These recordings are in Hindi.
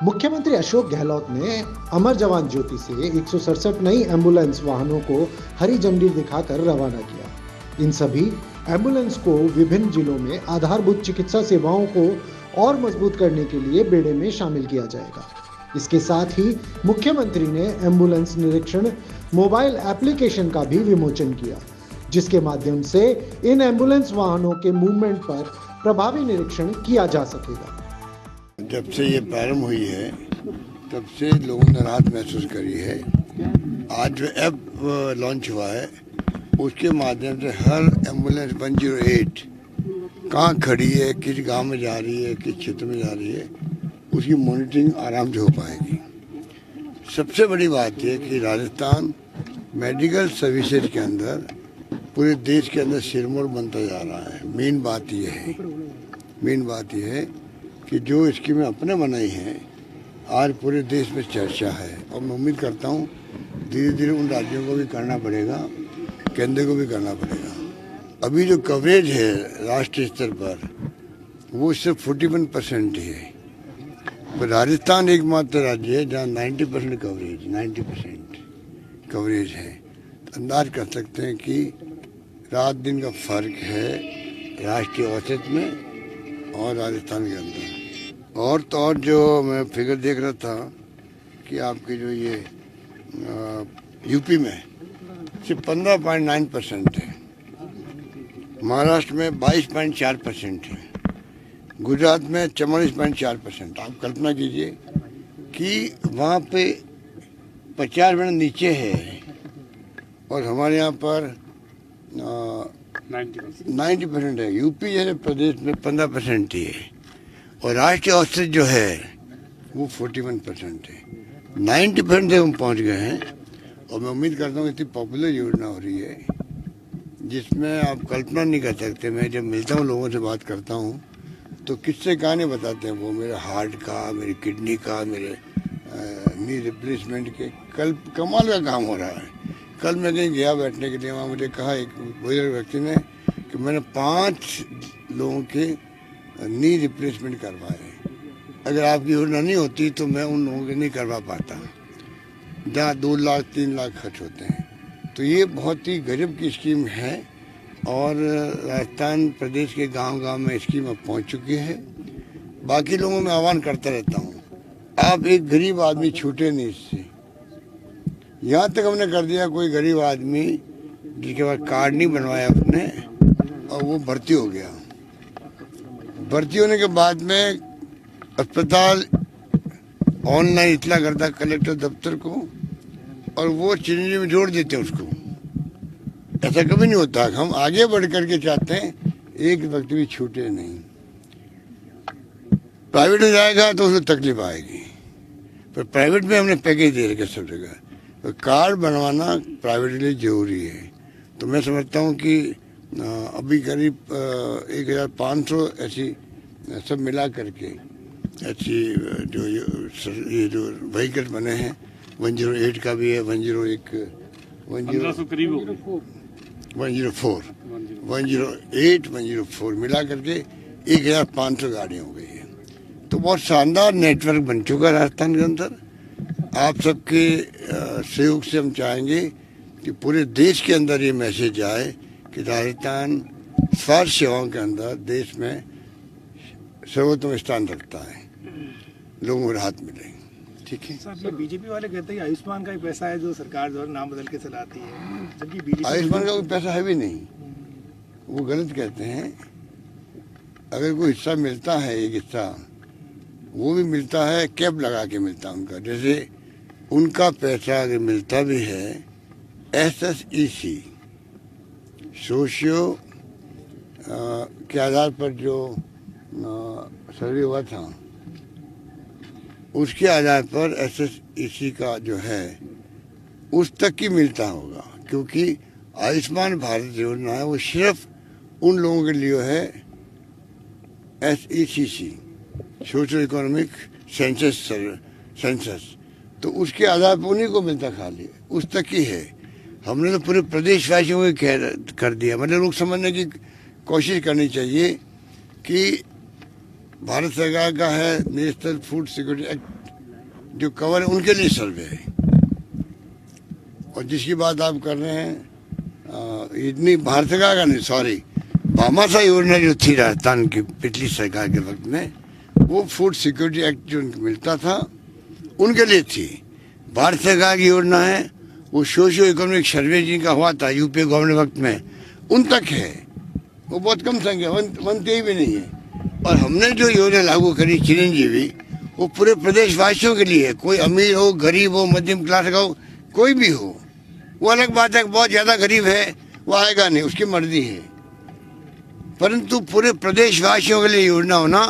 मुख्यमंत्री अशोक गहलोत ने अमर जवान ज्योति से 167 नई एम्बुलेंस वाहनों को हरी झंडी दिखाकर रवाना किया। इन सभी एम्बुलेंस को विभिन्न जिलों में आधारभूत चिकित्सा सेवाओं को और मजबूत करने के लिए बेड़े में शामिल किया जाएगा। इसके साथ ही मुख्यमंत्री ने एम्बुलेंस निरीक्षण मोबाइल एप्लीकेशन का भी विमोचन किया, जिसके माध्यम से इन एम्बुलेंस वाहनों के मूवमेंट पर प्रभावी निरीक्षण किया जा सकेगा। जब से ये प्रारंभ हुई है तब से लोगों ने राहत महसूस करी है। आज जो ऐप लॉन्च हुआ है उसके माध्यम से हर एम्बुलेंस 108 कहाँ खड़ी है, किस गांव में जा रही है, किस क्षेत्र में जा रही है, उसकी मॉनिटरिंग आराम से हो पाएगी। सबसे बड़ी बात यह कि राजस्थान मेडिकल सर्विसेज के अंदर पूरे देश के अंदर सिरमौर बनता जा रहा है। मेन बात यह है कि जो स्कीमें अपने बनाई हैं आज पूरे देश में चर्चा है, और मैं उम्मीद करता हूँ धीरे धीरे उन राज्यों को भी करना पड़ेगा, केंद्र को भी करना पड़ेगा। अभी जो कवरेज है राष्ट्रीय स्तर पर वो सिर्फ 41% ही है, पर राजस्थान एकमात्र राज्य है जहाँ 90% कवरेज है। तो अंदाज कर सकते हैं कि रात दिन का फर्क है राष्ट्रीय औसत में और राजस्थान के अंदर। और तो और जो मैं फिगर देख रहा था कि आपके जो ये यूपी में सिर्फ 15.9% है, महाराष्ट्र में 22.4% है, गुजरात में 44.4%। आप कल्पना कीजिए कि वहाँ पे 50% नीचे है और हमारे यहाँ पर 90% है। यूपी जैसे प्रदेश में 15% ही है और राष्ट्रीय औसत जो है वो 41% है। 90% तक हम पहुँच गए हैं और मैं उम्मीद करता हूँ इतनी पॉपुलर योजना हो रही है जिसमें आप कल्पना नहीं कर सकते। मैं जब मिलता हूँ लोगों से बात करता हूँ तो किससे कहानी बताते हैं वो, मेरे हार्ट का, मेरी किडनी का, मेरे नी रिप्लेसमेंट के। कल कमाल का काम हो रहा है। कल मैं कहीं गया बैठने के लिए, वहाँ मुझे कहा एक बुजुर्ग व्यक्ति ने कि मैंने 5 लोगों के नी रिप्लेसमेंट करवाए। अगर आपकी योजना नहीं होती तो मैं उन लोगों के नहीं करवा पाता, जहाँ 2 लाख 3 लाख खर्च होते हैं। तो ये बहुत ही गजब की स्कीम है और राजस्थान प्रदेश के गांव-गांव में स्कीम अब पहुँच चुकी है। बाकी लोगों में आह्वान करता रहता हूँ, आप एक गरीब आदमी छूटे नहीं इससे। यहाँ तक हमने कर दिया कोई गरीब आदमी जिसके पास कार्ड नहीं बनवाया अपने और वो भर्ती हो गया, भर्ती होने के बाद में अस्पताल ऑनलाइन इतला करता कलेक्टर दफ्तर को और वो चिरंजीवी में जोड़ देते हैं उसको। ऐसा कभी नहीं होता। हम आगे बढ़ करके चाहते हैं एक व्यक्ति भी छूटे नहीं। प्राइवेट में जाएगा तो उसको तकलीफ आएगी, पर प्राइवेट में हमने पैकेज दे रखे सब जगह। तो कार्ड बनवाना प्राइवेट के लिए जरूरी है। तो मैं समझता हूँ कि अभी करीब 1500 ऐसी सब मिला करके ऐसी ये जो व्हीकल बने हैं, 108 का भी है, 101 104 108 104 मिला करके 1500 गाड़ियाँ हो गई है। तो बहुत शानदार नेटवर्क बन चुका है राजस्थान के अंदर। आप सबके सहयोग से हम चाहेंगे कि पूरे देश के अंदर ये मैसेज आए कि राजस्थान स्वास्थ्य सेवाओं के अंदर देश में सर्वोत्तम स्थान रखता है, लोगों को राहत मिलेगी। ठीक है सर, बीजेपी वाले कहते हैं आयुष्मान का ही पैसा है जो सरकार द्वारा नाम बदल के चलाती है, जबकि बीजेपी आयुष्मान का कोई पैसा है भी नहीं, वो गलत कहते हैं। अगर कोई हिस्सा मिलता है, एक हिस्सा वो भी मिलता है कैप लगा के मिलता है उनका। जैसे उनका पैसा अगर मिलता भी है SSEC सोशियो के आधार पर जो सर्वे हुआ था उसके आधार पर SSEC का जो है उस तक ही मिलता होगा, क्योंकि आयुष्मान भारत योजना है वो सिर्फ उन लोगों के लिए है SECC सोशल इकोनॉमिक सेंसस। तो उसके आधार पर उन्हीं को मिलता, खाली उस तक ही है। हमने तो पूरे प्रदेशवासियों को कर दिया। मतलब लोग समझने की कोशिश करनी चाहिए कि भारत सरकार का है नेशनल फूड सिक्योरिटी एक्ट जो कवर है उनके लिए सर्वे है। और जिसकी बात आप कर रहे हैं इतनी भारत सरकार का नहीं, सॉरी, भामाशाह योजना जो थी राजस्थान की पिछली सरकार के वक्त में, वो फूड सिक्योरिटी एक्ट जो उनको मिलता था उनके लिए थी। भारत सरकार की योजना है वो सोशियो इकोनॉमिक सर्वे जिनका हुआ था यूपी गवर्नमेंट वक्त में, उन तक है, वो बहुत कम संख्या, 123 भी नहीं है। और हमने जो योजना लागू करी चिरंजीवी, वो पूरे प्रदेशवासियों के लिए है। कोई अमीर हो, गरीब हो, मध्यम क्लास का हो, कोई भी हो, वो अलग बात है। बहुत ज़्यादा गरीब है वो आएगा नहीं, उसकी मर्जी है, परंतु पूरे प्रदेशवासियों के लिए योजना होना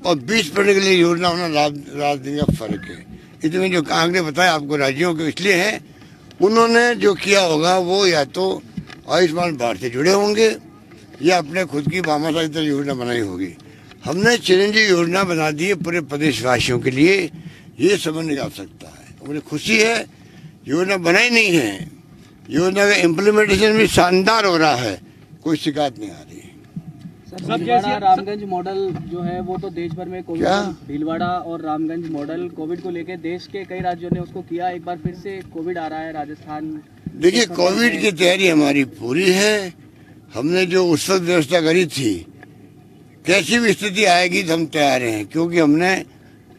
और 20% के लिए योजना होना राजनीति का फर्क है। इसमें जो कांग्रेस बताया आपको राज्यों के इसलिए है, उन्होंने जो किया होगा वो या तो आयुष्मान भारत से जुड़े होंगे या अपने खुद की भामाशाह की तरह योजना बनाई होगी। हमने चिरंजीवी योजना बना दी है पूरे प्रदेशवासियों के लिए, ये समझ नहीं आ सकता है। मुझे खुशी है योजना बनाई नहीं है, योजना का इम्प्लीमेंटेशन भी शानदार हो रहा है, कोई शिकायत नहीं आ रही। भीलवाड़ा रामगंज मॉडल जो है वो तो देश भर में कोविड, भीलवाड़ा और रामगंज मॉडल कोविड को लेकर देश के कई राज्यों ने उसको किया, एक बार फिर से कोविड आ रहा है राजस्थान। देखिए कोविड की तैयारी हमारी पूरी है। हमने जो उस वक्त व्यवस्था करी थी, कैसी भी स्थिति आएगी तो हम तैयार हैं, क्योंकि हमने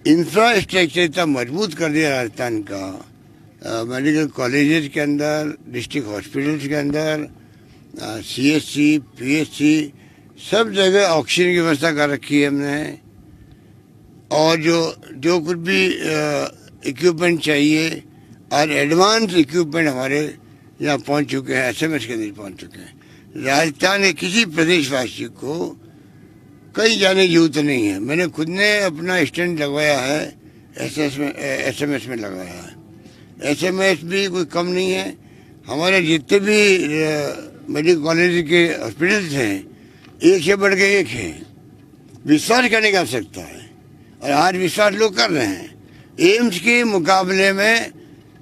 इंफ्रास्ट्रक्चर इतना मजबूत कर दिया राजस्थान का, मेडिकल कॉलेजेस के अंदर, डिस्ट्रिक्ट हॉस्पिटल्स के अंदर, CHC, PHC सब जगह ऑक्सीजन की व्यवस्था कर रखी है हमने। और जो कुछ भी इक्विपमेंट चाहिए और एडवांस इक्विपमेंट हमारे यहाँ पहुँच चुके हैं, SMS के अंदर पहुँच चुके हैं। राजस्थान के किसी प्रदेशवासी को कहीं जाने की जरूरत नहीं है। मैंने खुद ने अपना स्टैंड लगवाया है, SMS में लगवाया है। SMS भी कोई कम नहीं है। हमारे जितने भी मेडिकल कॉलेज के हॉस्पिटल्स हैं, एक से बढ़ के एक है, विश्वास करने की आवश्यकता है और आज विश्वास लोग कर रहे हैं। एम्स के मुकाबले में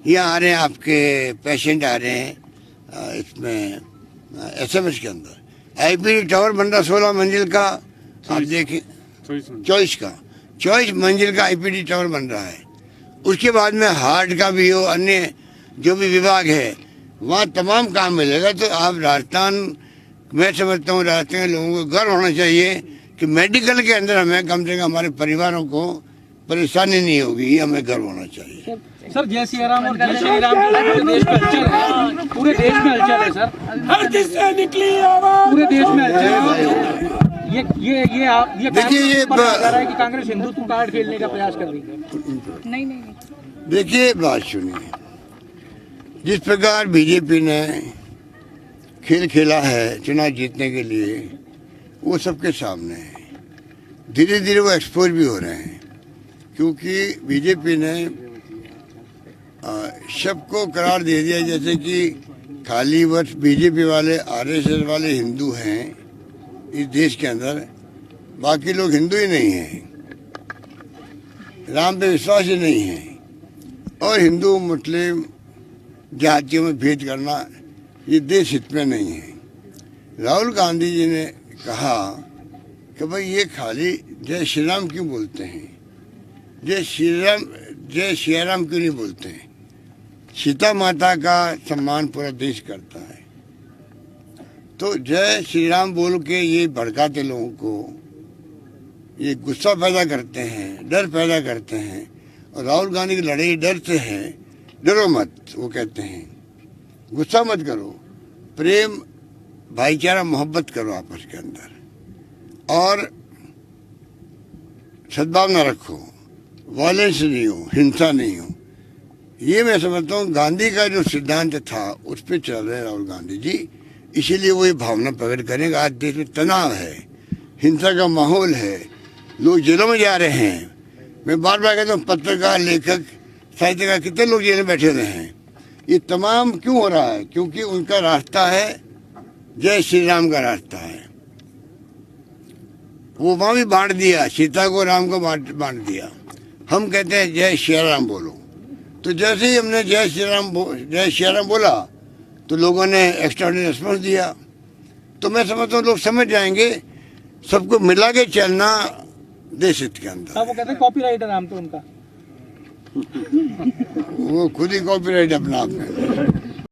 यहाँ आ रहे हैं आपके पेशेंट आ रहे हैं इसमें SMS के अंदर। IPD टावर बन रहा 16 मंजिल का, आप देखें 24 मंजिल का IPD टावर बन रहा है। उसके बाद में हार्ट का भी हो, अन्य जो भी विभाग है वहाँ तमाम काम मिलेगा। तो आप राजस्थान, मैं समझता हूँ राजस्थान के लोगों को गर्व होना चाहिए कि मेडिकल के अंदर हमें कम से कम हमारे परिवारों को परेशानी नहीं होगी, ये हमें गर्व होना चाहिए। सर जय श्री राम और जय श्री राम पूरे देश में हलचल है सर, हर दिशा निकली आवाज पूरे देश में हलचल है। ये देखिए ये कि कांग्रेस हिंदुत्व कार्ड खेलने का प्रयास कर रही है। नहीं देखिए बात सुनिए, जिस प्रकार बीजेपी ने खेल खेला है चुनाव जीतने के लिए, वो सबके सामने है। धीरे धीरे वो एक्सपोज भी हो रहे हैं, क्योंकि बीजेपी ने सबको करार दे दिया जैसे कि खाली बस बीजेपी वाले, RSS वाले हिंदू हैं इस देश के अंदर, बाकी लोग हिंदू ही नहीं हैं, राम पे विश्वास ही नहीं है। और हिंदू मुस्लिम जातियों में भेद करना ये देश हित में नहीं है। राहुल गांधी जी ने कहा कि भाई ये खाली जय श्री राम क्यों बोलते हैं, जय श्री राम क्यों नहीं बोलते हैं। सीता माता का सम्मान पूरा देश करता है, तो जय श्री राम बोल के ये भड़काते लोगों को, ये गुस्सा पैदा करते हैं, डर पैदा करते हैं। और राहुल गांधी की लड़ाई डर से है, डरो मत, वो कहते हैं गुस्सा मत करो, प्रेम भाईचारा मोहब्बत करो आपस के अंदर और सद्भावना रखो, वायलेंस नहीं हो, हिंसा नहीं हो। ये मैं समझता हूँ गांधी का जो सिद्धांत था उस पर चल रहे राहुल गांधी जी, इसीलिए वो ये भावना प्रकट करेंगे। आज देश में तनाव है, हिंसा का माहौल है, लोग जेलों में जा रहे हैं। मैं बार बार कहता हूँ पत्रकार, लेखक, साहित्यकार कितने लोग जेल में बैठे हुए हैं। ये तमाम क्यों हो रहा है? क्योंकि उनका रास्ता है जय श्री राम का रास्ता है। वो वहाँ भी बांट दिया, सीता को राम को बांट दिया। हम कहते हैं जय श्री राम बोलो, तो जैसे ही हमने जय श्री राम बोला तो लोगों ने एक्स्ट्राऑर्डिनरी रिस्पॉन्स दिया। तो मैं समझता हूँ लोग समझ जाएंगे, सबको मिला के चलना देश हित के अंदर। वो कहते हैं कॉपीराइटर नाम तो उनका। वो खुद ही कॉपीराइट अपना आप में।